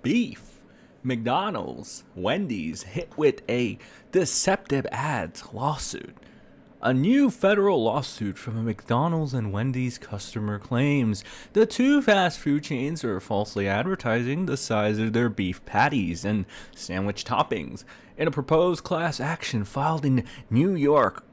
beef. McDonald's, Wendy's hit with a deceptive ads lawsuit. A new federal lawsuit from a McDonald's and Wendy's customer claims the two fast food chains are falsely advertising the size of their beef patties and sandwich toppings in a proposed class action filed in New York.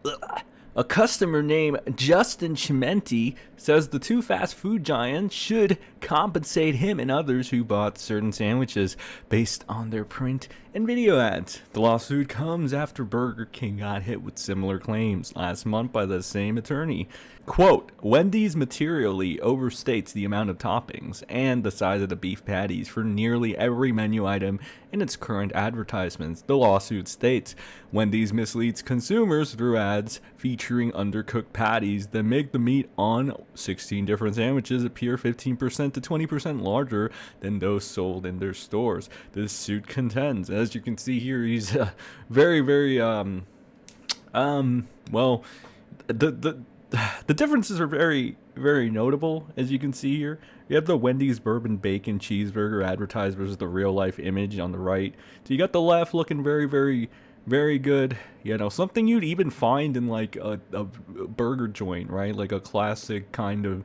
A customer named Justin Chimenti says the two fast food giants should compensate him and others who bought certain sandwiches based on their print and video ads. The lawsuit comes after Burger King got hit with similar claims last month by the same attorney. Quote, Wendy's materially overstates the amount of toppings and the size of the beef patties for nearly every menu item in its current advertisements, the lawsuit states. Wendy's misleads consumers through ads featuring undercooked patties that make the meat on 16 different sandwiches appear 15% to 20% larger than those sold in their stores. This suit contends, as you can see here, he's very, well, the differences are very, very notable, as you can see here. You have the Wendy's bourbon bacon cheeseburger advertised versus the real life image on the right. So you got the left looking very, very good. You know, something you'd even find in like a burger joint, right? Like a classic kind of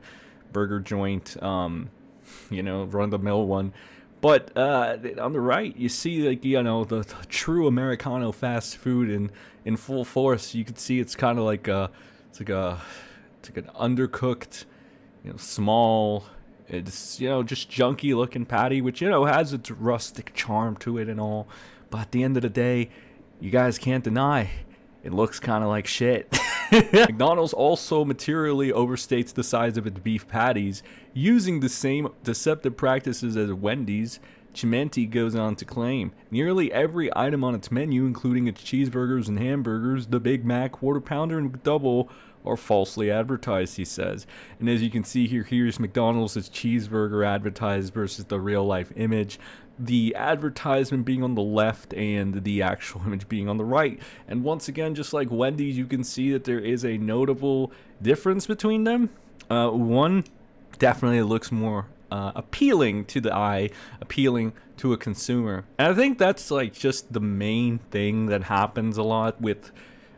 burger joint, you know, run-of-the-mill one. But on the right, you see, like, you know, the true Americano fast food in full force. You can see it's kind of like it's like an undercooked, you know, small, it's, you know, just junky looking patty, which, you know, has its rustic charm to it and all. But at the end of the day, you guys can't deny it looks kind of like shit. McDonald's also materially overstates the size of its beef patties using the same deceptive practices as Wendy's. Chimenti goes on to claim nearly every item on its menu, including its cheeseburgers and hamburgers, the Big Mac, Quarter Pounder, and McDouble, are falsely advertised, he says. And as you can see here, here's McDonald's cheeseburger advertised versus the real life image. The advertisement being on the left and the actual image being on the right. And once again, just like Wendy's, you can see that there is a notable difference between them. One definitely looks more appealing to the eye, appealing to a consumer. And I think that's like just the main thing that happens a lot with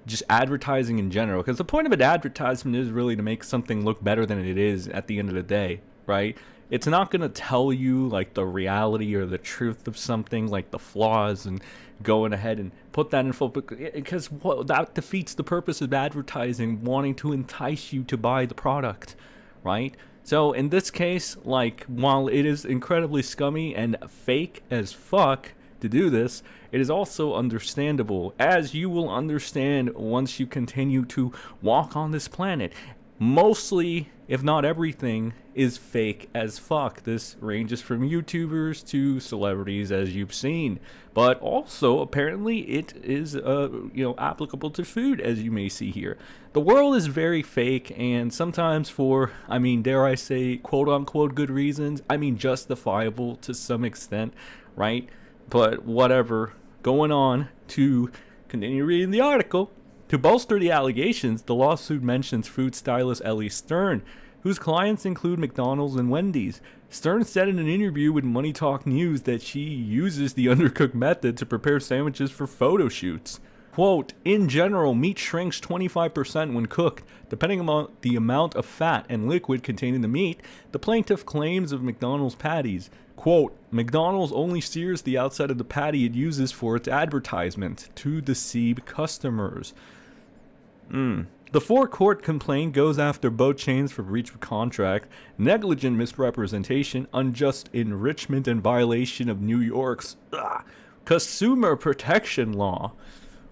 just advertising in general, because the point of an advertisement is really to make something look better than it is at the end of the day, right? It's not going to tell you like the reality or the truth of something, like the flaws, and going ahead and put that in full, because that defeats the purpose of advertising, wanting to entice you to buy the product, right? So in this case, like, while it is incredibly scummy and fake as fuck to do this, it is also understandable, as you will understand once you continue to walk on this planet. Mostly, if not everything, is fake as fuck. This ranges from YouTubers to celebrities, as you've seen, but also apparently it is you know, applicable to food, as you may see here. The world is very fake, and sometimes for, I mean, dare I say, quote unquote good reasons. I mean, justifiable to some extent, right? But whatever. Going on to continue reading the article. To bolster the allegations, the lawsuit mentions food stylist Ellie Stern, whose clients include McDonald's and Wendy's. Stern said in an interview with Money Talk News that she uses the undercooked method to prepare sandwiches for photo shoots. Quote, in general, meat shrinks 25% when cooked, depending on the amount of fat and liquid contained in the meat, the plaintiff claims of McDonald's patties. Quote, McDonald's only sears the outside of the patty it uses for its advertisement to deceive customers. The four-court complaint goes after both chains for breach of contract, negligent misrepresentation, unjust enrichment, and violation of New York's consumer protection law.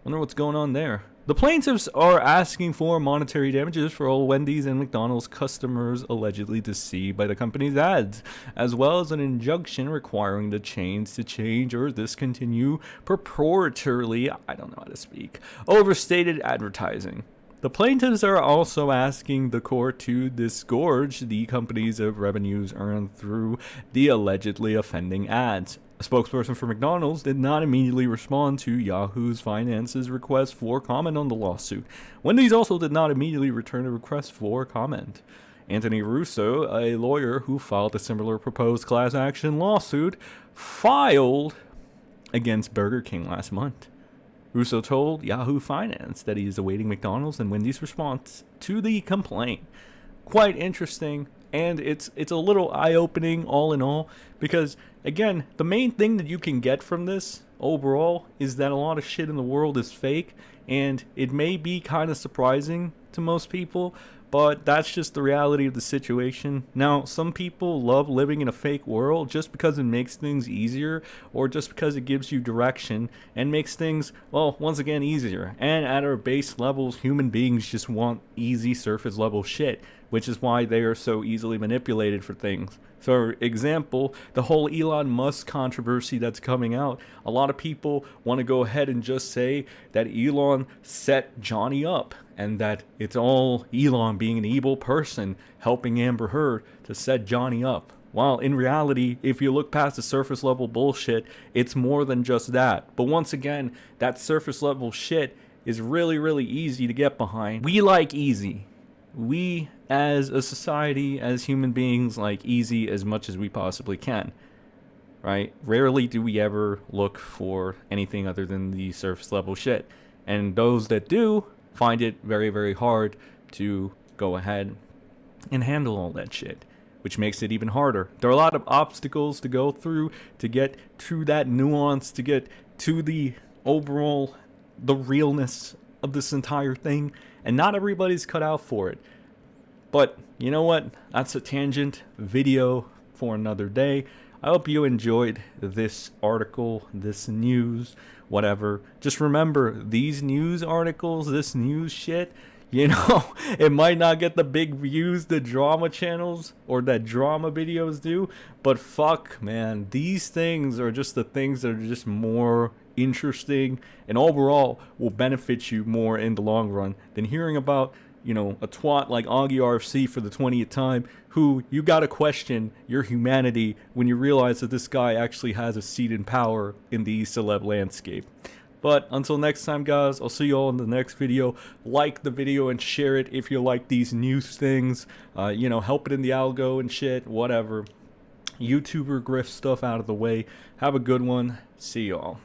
Wonder what's going on there. The plaintiffs are asking for monetary damages for all Wendy's and McDonald's customers allegedly deceived by the company's ads, as well as an injunction requiring the chains to change or discontinue purportedly, I don't know how to speak, overstated advertising. The plaintiffs are also asking the court to disgorge the companies of revenues earned through the allegedly offending ads. A spokesperson for McDonald's did not immediately respond to Yahoo's Finance's request for comment on the lawsuit. Wendy's also did not immediately return a request for comment. Anthony Russo, a lawyer who filed a similar proposed class action lawsuit, filed against Burger King last month. Russo told Yahoo Finance that he is awaiting McDonald's and Wendy's response to the complaint. Quite interesting, and it's a little eye-opening all in all, because again, the main thing that you can get from this overall is that a lot of shit in the world is fake, and it may be kind of surprising to most people, but that's just the reality of the situation. Now, some people love living in a fake world just because it makes things easier, or just because it gives you direction and makes things, well, once again, easier. And at our base levels, human beings just want easy surface level shit, which is why they are so easily manipulated for things. For example, the whole Elon Musk controversy that's coming out, a lot of people want to go ahead and just say that Elon set Johnny up, and that it's all Elon being an evil person helping Amber Heard to set Johnny up. While in reality, if you look past the surface level bullshit, it's more than just that. But once again, that surface level shit is really, really easy to get behind. We like easy. We, as a society, as human beings, like easy as much as we possibly can, right? Rarely do we ever look for anything other than the surface level shit. And those that do find it very, very hard to go ahead and handle all that shit, which makes it even harder. There are a lot of obstacles to go through to get to that nuance, to get to the overall, the realness of this entire thing, and not everybody's cut out for it. But you know what? That's a tangent video for another day. I hope you enjoyed this article, this news, whatever. Just remember, these news articles, this news shit, you know, it might not get the big views the drama channels or that drama videos do, but fuck, man, these things are just the things that are just more interesting and overall will benefit you more in the long run than hearing about, you know, a twat like Augie RFC for the 20th time, who you gotta question your humanity when you realize that this guy actually has a seat in power in the celeb landscape. But until next time, guys, I'll see you all in the next video. Like the video and share it if you like these news things. You know, help it in the algo and shit, whatever. YouTuber grift stuff out of the way. Have a good one. See y'all.